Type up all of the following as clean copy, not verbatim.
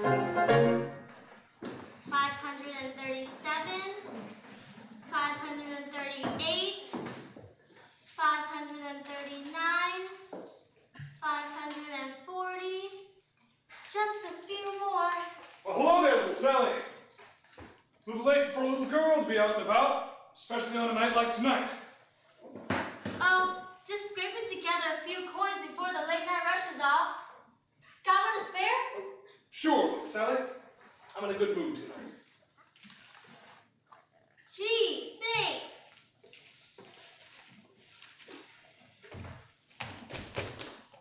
537, 538, 539, 540. Just a few more. Well, hello there, little Sally. A little late for a little girl to be out and about, especially on a night like tonight. Oh, just scraping together a few coins before the late night rush is off. Got one to spare? Sure, little Sally. I'm in a good mood tonight. Gee, thanks.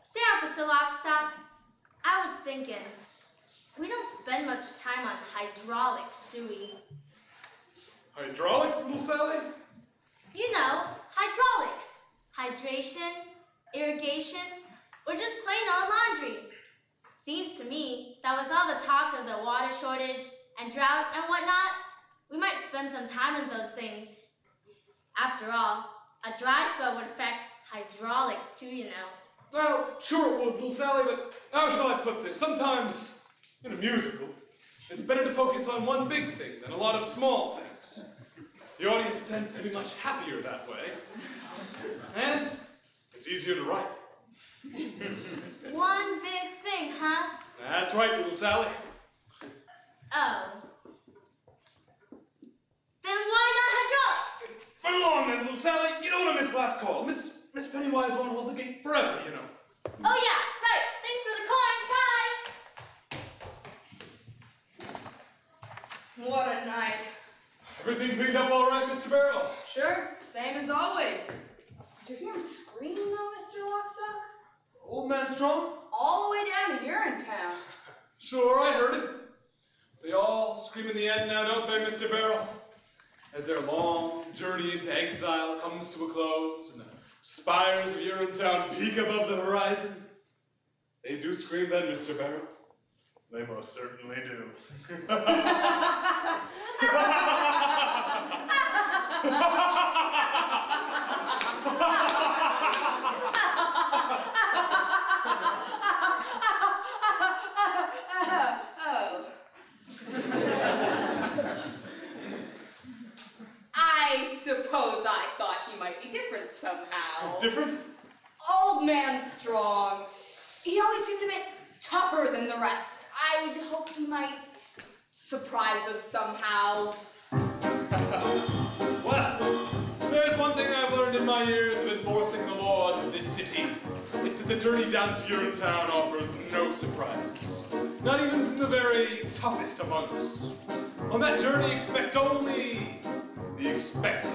Say, Officer Lockstock, I was thinking, we don't spend much time on hydraulics, do we? Hydraulics, little Sally? You know, hydraulics. Hydration, irrigation, or just plain old laundry. Seems to me that with all the talk of the water shortage and drought and whatnot, we might spend some time on those things. After all, a dry spell would affect hydraulics too, you know. Well, sure it would, little Sally, but how shall I put this? Sometimes, in a musical, it's better to focus on one big thing than a lot of small things. The audience tends to be much happier that way. And it's easier to write. One big thing, huh? That's right, little Sally. Oh. Then why not hydraulics? Run along then, little Sally. You don't want to miss last call. Miss Pennywise won't hold the gate forever, you know. Oh yeah, right. Thanks for the coin. Bye. What a night. Everything cleaned up all right, Mr. Barrel? Sure, same as always. Did you hear him scream though, Mr. Lockstock? Old man Strong? All the way down to Urinetown. Sure, I heard it. They all scream in the end now, don't they, Mr. Barrel? As their long journey into exile comes to a close and the spires of Urinetown peak above the horizon. They do scream then, Mr. Barrel. They most certainly do. I suppose I thought he might be different somehow. Different? Old man Strong. He always seemed a bit tougher than the rest. I hoped he might surprise us somehow. Well, there's one thing I've learned in my years of enforcing the laws of this city. It's that the journey down to Urinetown offers no surprises. Not even from the very toughest among us. On that journey, expect only the expected.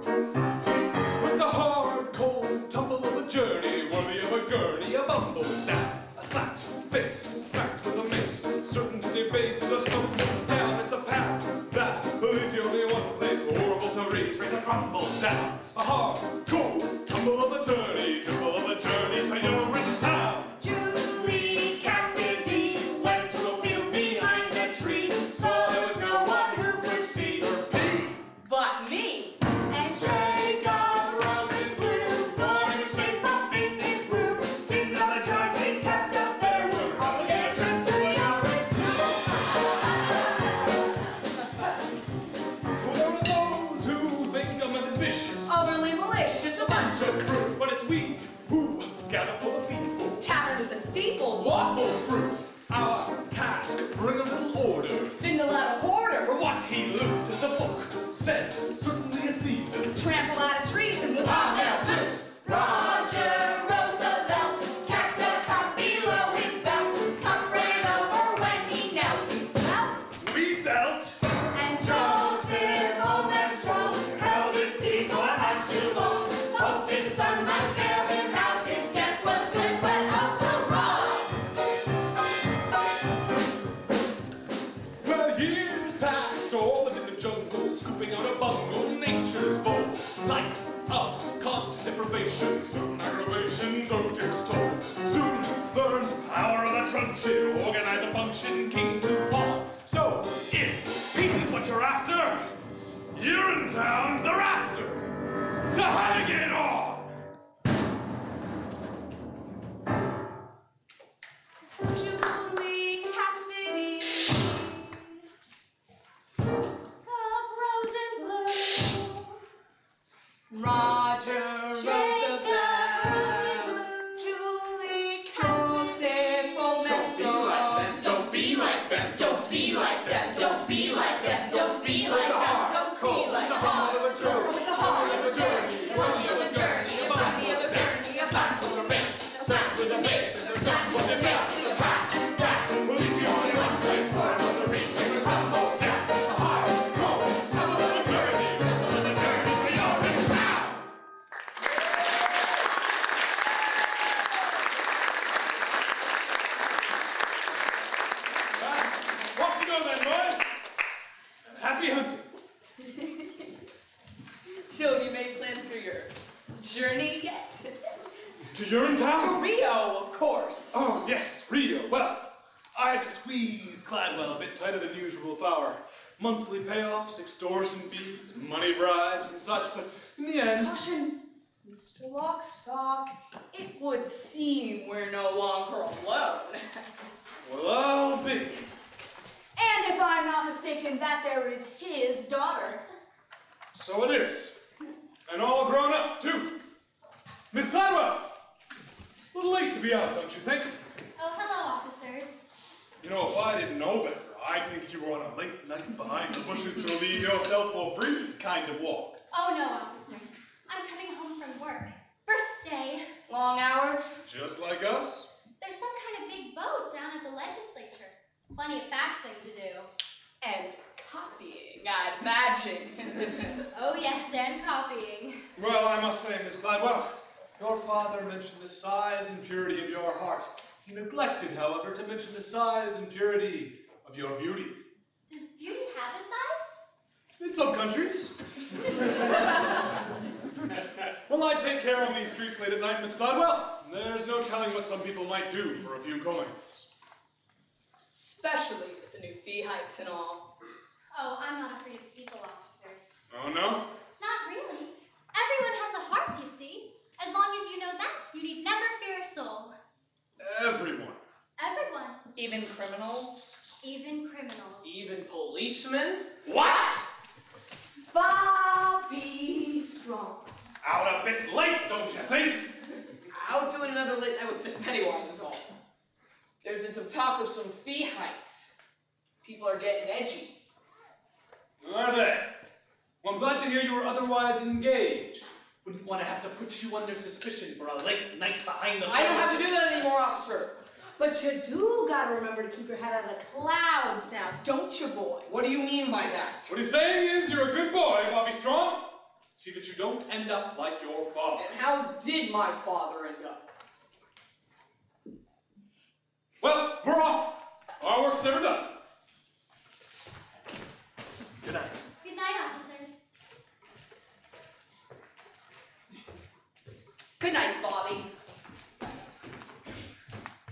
It's a hard, cold tumble of a journey, worthy of a gurney, a bumble down, a slapped face, smacked with a mace. Certain to debase is a stumble down. It's a path that leads you only one place, horrible to retrace, a crumble down. A hard, cold tumble of a journey, tumble of a journey to Urinetown. Julie Cassidy went to a field behind a tree, saw there was no one who could see her pee. But me. And Jacob rose in blue, born in shape up in his room. Didn't know the joys he kept up there were all the day trip to Well, there are those who think a method's vicious, Overly malicious, a bunch of fruits, but it's we who gather for the people. tavern to the steeple. Lawful fruits, our task, bring a little order. Spindle out a hoarder. For what he loses, the book says, certainly a season. Trample out a treason with hobnail hobnail boots. Roger Roosevelt kept a cup below his belt. Cup ran over when he knelt. He smelt. We dealt. And Joseph, old man Strong, held his peace for much too long. Hoped his son might bail him out. His guess was good, but also wrong. Well, years passed, all in the jungle, scooping out a bungle, nature's full. Life of constant deprivation, certain aggravations of its toll. Soon learned power of the truncheon, organize a function, king to pawn. So, if peace is what you're after, Urinetown's the rafter to hang it on. Julie Cassidy be like them. Don't be like them. Don't be like them. Don't be like them. It's a hard of a journey. A journey of a journey. A body of a journey. A slap to the base. A slap to the base. A slap to the base. A back. Will lead you only one place for it to reach. It's a crumble. Yeah. A hard roll. Tumble of a journey. Tumble of a journey. For your rich now. Off you go then, boys. Happy hunting. So have you made plans for your journey yet? To Urinetown? To Rio, of course. Oh, yes, Rio. Well, I had to squeeze Gladwell a bit tighter than usual for our monthly payoffs, extortion fees, money bribes, and such, but in the end... Caution, Mr. Lockstock, it would seem we're no longer alone. Well, I'll be. And if I'm not mistaken, that there is his daughter. So it is. And all grown up, too. Miss Gladwell! A little late to be out, don't you think? Oh, hello, officers. You know, if I didn't know better, I'd think you were on a late night behind the bushes to leave yourself for free kind of walk. Oh, no, officers. I'm coming home from work. First day. Long hours? Just like us? There's some kind of big vote down at the legislature. Plenty of faxing to do. And copying, I imagine. Oh, yes, and copying. Well, I must say, Miss Gladwell, your father mentioned the size and purity of your heart. He neglected, however, to mention the size and purity of your beauty. Does beauty have a size? In some countries. Well, I take care of these streets late at night, Miss Gladwell. There's no telling what some people might do for a few coins. Especially with the new fee hikes and all. Oh, I'm not afraid of people, officers. Oh, no? Not really. Everyone has a heart, you see. As long as you know that, you need never fear a soul. Everyone. Everyone. Even criminals? Even criminals. Even policemen? What? Bobby Strong. Out a bit late, don't you think? Out doing another late night with Miss Pennywise is all. There's been some talk of some fee hikes. People are getting edgy. Are they? Well, I'm glad to hear you were otherwise engaged. Wouldn't want to have to put you under suspicion for a late night behind the I don't have to do that anymore, officer. But you do gotta remember to keep your head out of the clouds now, don't you, boy? What do you mean by that? What he's saying is you're a good boy, Bobby Strong. See that you don't end up like your father. And how did my father end up? Well, we're off. Our work's never done. Good night. Good night, officers. Good night, Bobby.